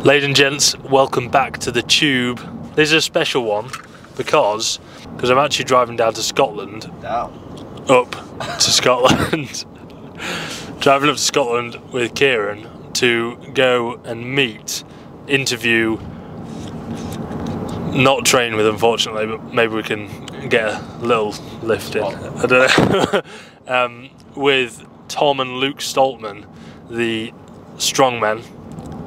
Ladies and gents, welcome back to the tube. This is a special one because I'm actually driving down to Scotland. Up to Scotland. Driving up to Scotland with Kieran to go and meet, interview, not train with unfortunately, but maybe we can get a little lift in. I don't know. With Tom and Luke Stoltman, the strongmen.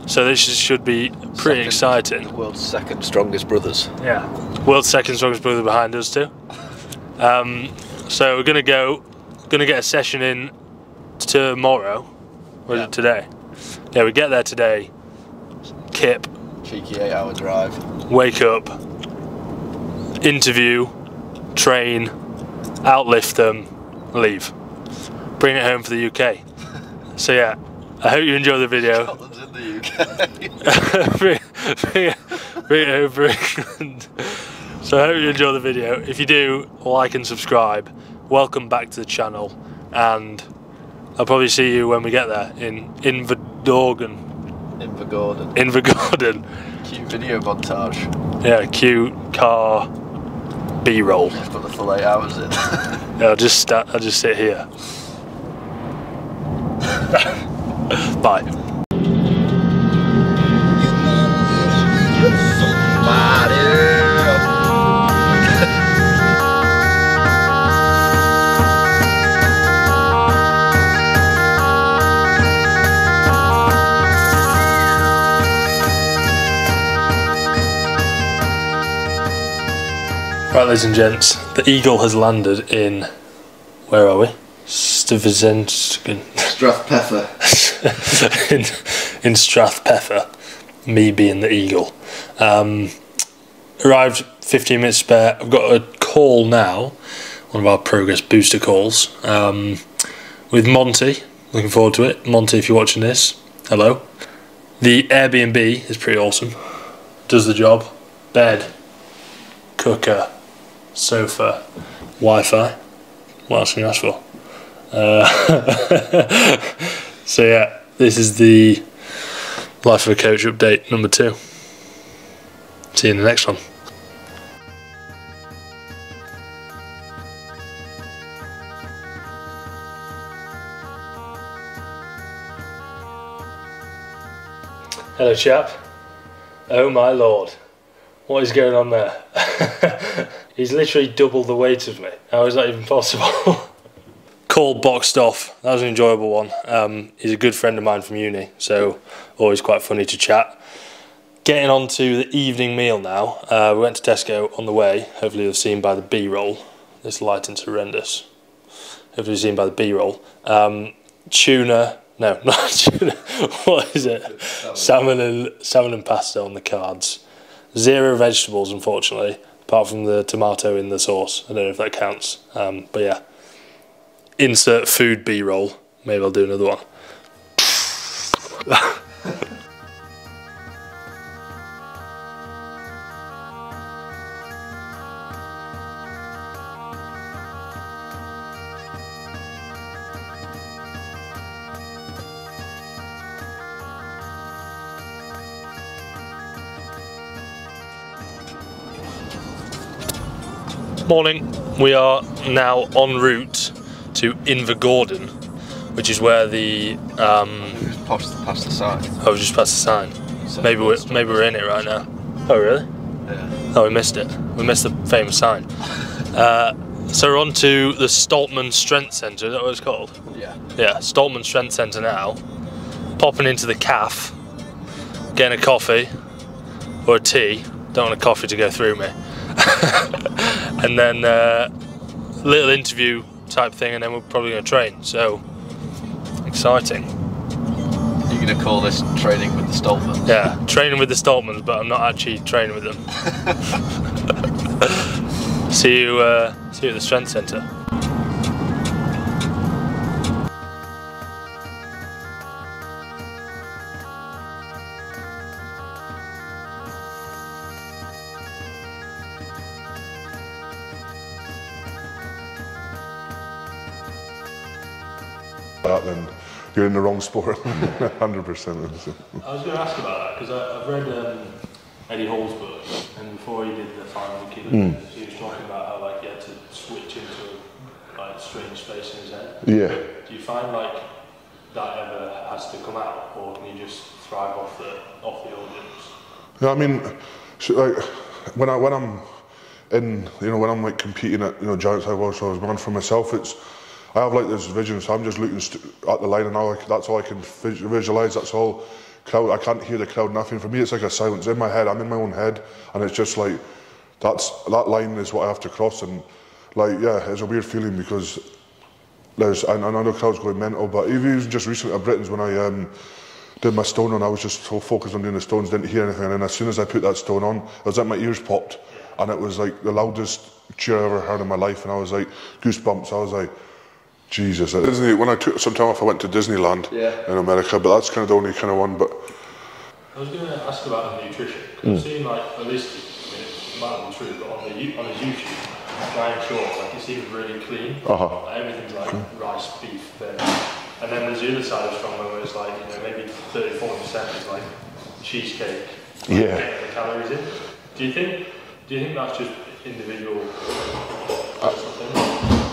So this should be pretty exciting. The world's second strongest brothers. Yeah, world's second strongest brother behind us too. So we're gonna get a session in tomorrow. Or is it today? Yeah, we get there today. Kip. Cheeky 8-hour drive. Wake up. Interview. Train. Outlift them. Leave. Bring it home for the UK. So yeah, I hope you enjoy the video. Scotland's in the UK. bring it home for England. So I hope you enjoy the video. If you do, like and subscribe. Welcome back to the channel, and I'll probably see you when we get there in Invergorden. Cute video montage. Yeah, cute car B-roll. Just put the full 8 hours in. Yeah, I'll just sit here. Bye. Right, ladies and gents, the Eagle has landed in, where are we? Strathpeffer. in Strathpeffer, me being the Eagle. Arrived 15 minutes spare. I've got a call now, one of our progress booster calls, with Monty. Looking forward to it. Monty, if you're watching this, hello. The Airbnb is pretty awesome. Does the job. Bed, cooker, sofa, Wi-Fi. What else can you ask for? So yeah, this is the Life of a Coach update number 2. See you in the next one. Hello chap. Oh my lord. What is going on there? He's literally double the weight of me. How is that even possible? Call boxed off. That was an enjoyable one. He's a good friend of mine from uni, so always quite funny to chat. Getting on to the evening meal now. We went to Tesco on the way. Hopefully you've seen by the B-roll. This lighting's horrendous. Hopefully you've seen by the B-roll. Tuna. No, not tuna. What is it? Salmon and pasta on the cards. 0 vegetables, unfortunately, apart from the tomato in the sauce. I don't know if that counts, but yeah. Insert food B-roll. Maybe I'll do another one. Morning. We are now en route to Invergorden, which is where the Past the sign. oh, we just passed the sign. So maybe we're in it right now. Oh really? Yeah. Oh, we missed it. We missed the famous sign. So we're on to the Stoltman Strength Centre. Is that what it's called? Yeah. Yeah, Stoltman Strength Centre now. Popping into the cafe, getting a coffee or a tea. Don't want a coffee to go through me. And then little interview type thing, and then we're probably going to train. So exciting. You're going to call this training with the Stoltmans? Yeah, training with the Stoltmans, but I'm not actually training with them. See you at the strength centre. And you're in the wrong sport. 100%. I was going to ask about that because I've read Eddie Hall's book, and before he did the 500 kilo, he was talking about how like he had to switch into like strange space in his head. Yeah. Do you find like that ever has to come out, or can you just thrive off the audience? Yeah, I mean, like when I'm in, when I'm like competing at giant size world, so I was running for myself. I have like this vision, so I'm just looking at the line, and that's all I can visualize. That's all. Crowd, I can't hear the crowd. Nothing for me. It's like a silence in my head. I'm in my own head, and it's just like that line is what I have to cross. And like, yeah, it's a weird feeling because I know the crowd's going mental, but even just recently at Britain's when I did my stone on, I was just so focused on doing the stones, didn't hear anything. And then as soon as I put that stone on, it was like my ears popped, and it was like the loudest cheer I ever heard in my life. And I was like goosebumps. I was like, Jesus. Disney. When I took some time off, I went to Disneyland in America, but that's kind of the only kind of one. But I was going to ask about the nutrition. Because it seemed like, at least, it might not be true, but on his YouTube, Giant Short, like it seems really clean. Like, everything's like rice, beef, veg. And then there's the other side of strongman where it's like, maybe 30-40% is like cheesecake. Getting the calories in. Do you think that's just individual?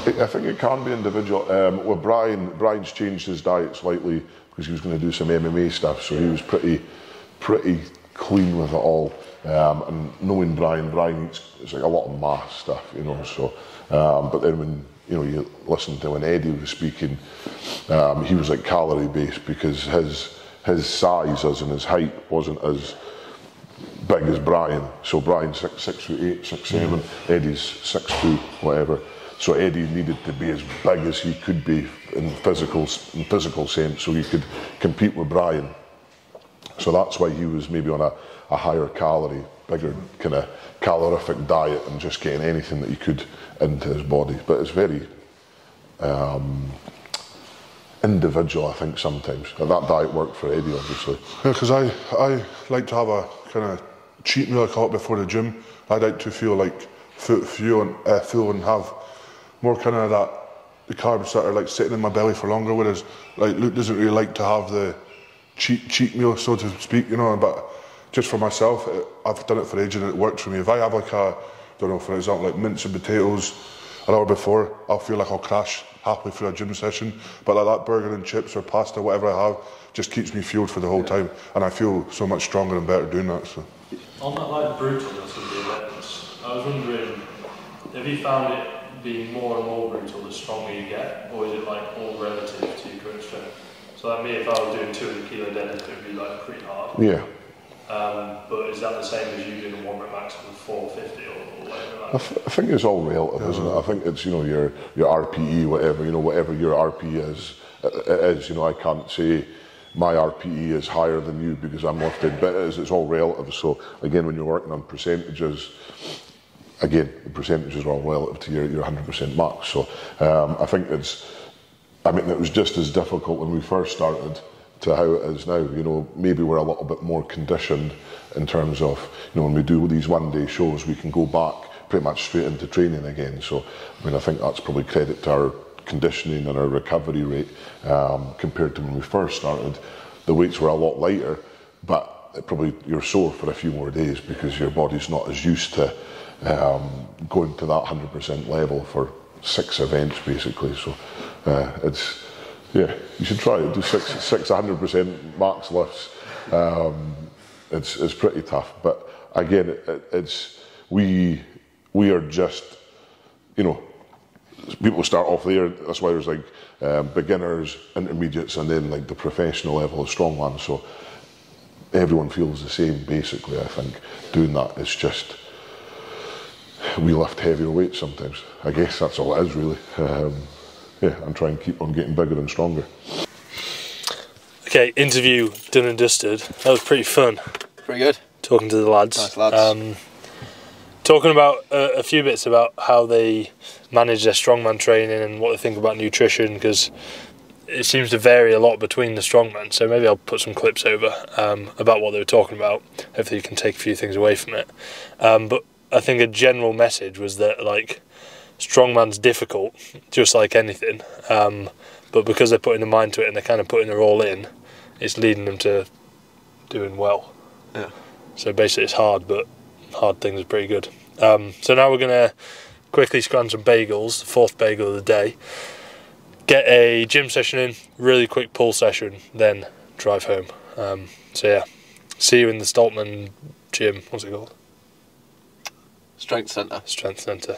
I think it can be individual. Well, Brian's changed his diet slightly because he was going to do some MMA stuff, so he was pretty clean with it all. And knowing Brian eats it's like a lot of mass stuff, So, but then when you listen to when Eddie was speaking, he was like calorie based because his size as in his height wasn't as big as Brian. So Brian's 6'8", 6'7", Eddie's 6'2", whatever. So Eddie needed to be as big as he could be in physical sense, so he could compete with Brian. So that's why he was maybe on a higher calorie, bigger kind of calorific diet and just getting anything that he could into his body. But it's very individual, I think, sometimes. And that diet worked for Eddie, obviously. Yeah, because I like to have a kind of cheat meal, I call it, before the gym. I like to feel like full and have more kind of the carbs that are like sitting in my belly for longer, whereas like Luke doesn't really like to have the cheat meal, so to speak, but just for myself, I've done it for ages and it works for me. If I have like for example, like mince and potatoes an hour before, I'll feel like I'll crash halfway through a gym session, but like that burger and chips or pasta, whatever I have, just keeps me fueled for the whole time, and I feel so much stronger and better doing that. So. On that like brutalness of the events, I was wondering, have you found it being more and more brutal the stronger you get, or is it like all relative to your current strength? So like me, if I was doing 200 kilo deadlift, it would be like pretty hard. Yeah. But is that the same as you doing a 1 rep max of 450 or whatever? I think it's all relative, isn't it? I think it's your RPE, whatever your RPE is. It is. I can't say my RPE is higher than you because I'm lifted, but it's all relative. So again, when you're working on percentages. Again, the percentages are all relative to your 100% max. So I think it was just as difficult when we first started to how it is now. Maybe we're a little bit more conditioned in terms of, when we do these one-day shows, we can go back pretty much straight into training again. So, I think that's probably credit to our conditioning and our recovery rate compared to when we first started. The weights were a lot lighter, but probably you're sore for a few more days because your body's not as used to going to that 100% level for 6 events basically. So you should try it. Do six 100% max lifts. It's pretty tough, but again, we are just, people start off there. That's why there's like beginners, intermediates, and then like the professional level of strongman. So everyone feels the same basically. I think doing that is just. We lift heavier weights sometimes. I guess that's all it is really. And try and keep on getting bigger and stronger. Okay, interview done and dusted. That was pretty fun. Pretty good. Talking to the lads. Nice lads. Talking about a few bits about how they manage their strongman training and what they think about nutrition, because it seems to vary a lot between the strongmen. So maybe I'll put some clips over about what they were talking about. Hopefully you can take a few things away from it. But I think a general message was that like strongman's difficult, just like anything, but because they're putting the mind to it and they're kind of putting their all in, it's leading them to doing well. Yeah. So basically it's hard, but hard things are pretty good. So now we're going to quickly scran some bagels, the 4th bagel of the day, get a gym session in, really quick pull session, then drive home. So yeah, see you in the Stoltman gym. What's it called? Strength Centre. Strength Centre.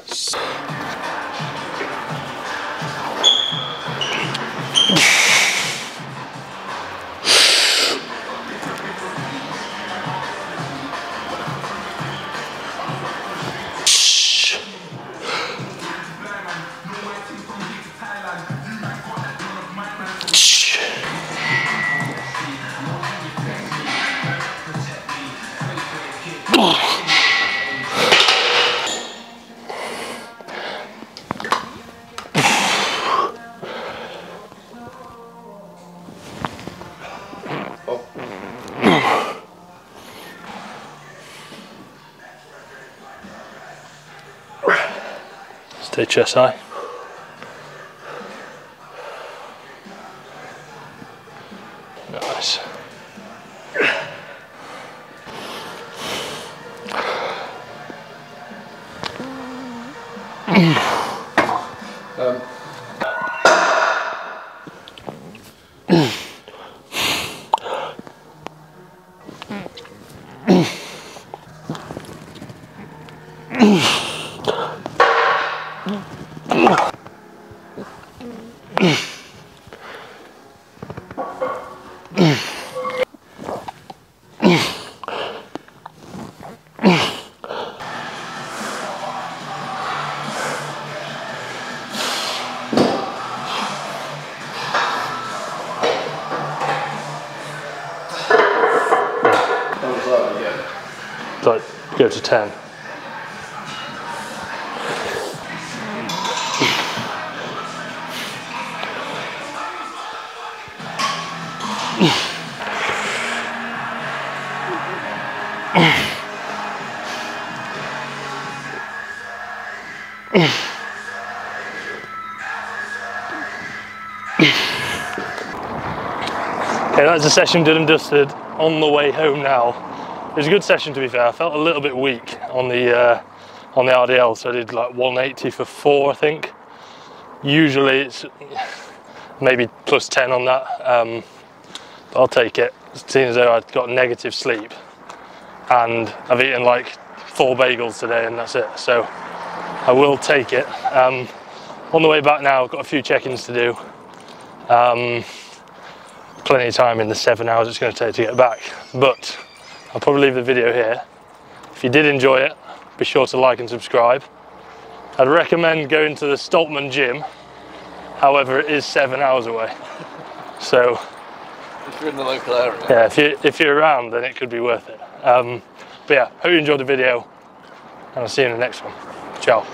Stay chest high. Nice. Like, go to 10. Okay, that's the session done and dusted. On the way home now. It was a good session, to be fair. I felt a little bit weak on the RDL, so I did like 180 for 4, I think. Usually it's maybe plus 10 on that, but I'll take it. Seeing as though I'd got negative sleep, and I've eaten like 4 bagels today, and that's it. So I will take it. On the way back now, I've got a few check-ins to do. Plenty of time in the 7 hours it's going to take to get back, but I'll probably leave the video here. If you did enjoy it, be sure to like and subscribe. I'd recommend going to the Stoltman gym, however it is 7 hours away. So if you're in the local area. Yeah, if you're around, then it could be worth it. But yeah, hope you enjoyed the video, and I'll see you in the next one. Ciao.